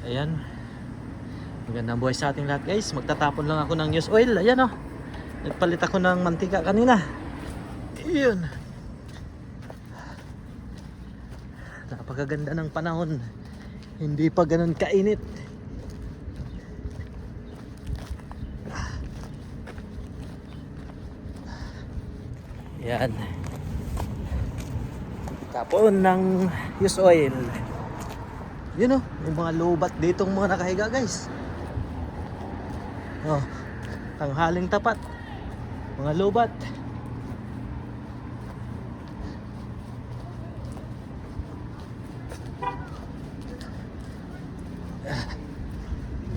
Ayan. Magandang buhay sa ating lahat guys. Magtatapon lang ako ng used oil. Ayan oh. Nagpalit ako ng mantika kanina. Iyon. Napakaganda ng panahon. Hindi pa ganun kainit. Ayan. Tapon ng used oil. Yun oh. Yung mga lobat ditong mga nakahiga guys. Oh, tanghaling tapat. Mga lobat.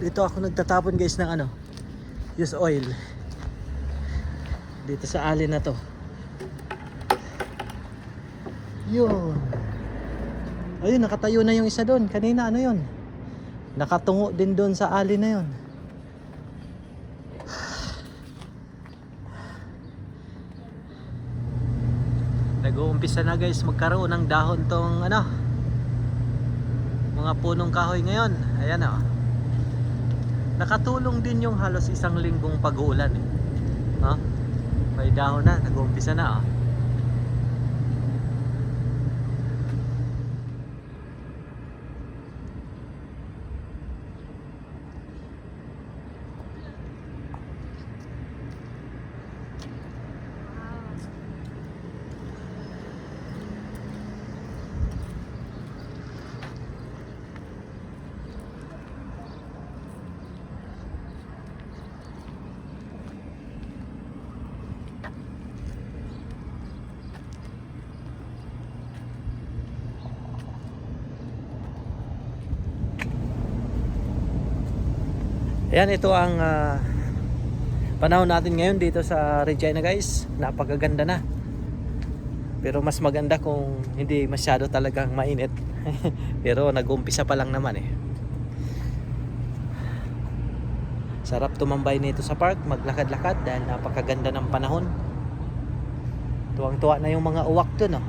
Dito ako nagtatapon guys ng ano, used oil. Dito sa alley na to. Yun. Ayun, nakatayo na yung isa doon. Kanina ano yun? Nakatungo din doon sa alley na yun. Nag-uumpisa na guys magkaroon ng dahon tong ano, mga punong kahoy ngayon. Ayan oh. Nakatulong din yung halos isang linggong pag-uulan eh. Huh? May dahon na, nag-uumpisa na oh. Ayan, ito ang panahon natin ngayon dito sa Regina guys. Napakaganda na. Pero mas maganda kung hindi masyado talagang mainit. Pero nag-umpisa pa lang naman eh. Sarap tumambay nito sa park, maglakad-lakad dahil napakaganda ng panahon. Tuwang-tuwa na yung mga uwak dun oh.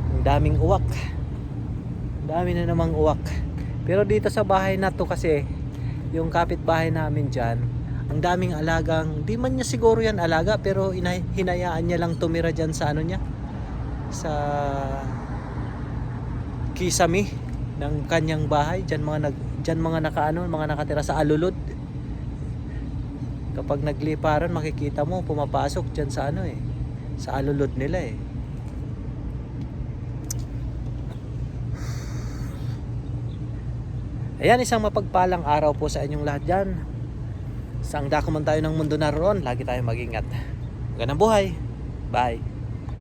Ang daming uwak. Ang dami na namang uwak. Pero dito sa bahay na to kasi, yung kapitbahay namin dyan, ang daming alagang, di man niya siguro yan alaga, pero hinayaan niya lang tumira dyan sa ano niya, sa kisame ng kanyang bahay. Dyan mga nakatira sa alulod. Kapag nagliparan, makikita mo, pumapasok dyan sa ano eh, sa alulod nila eh. Ayan, isang mapagpalang araw po sa inyong lahat dyan. Saang dako man tayo ng mundo naroon, lagi tayong mag-ingat. Magandang buhay. Bye.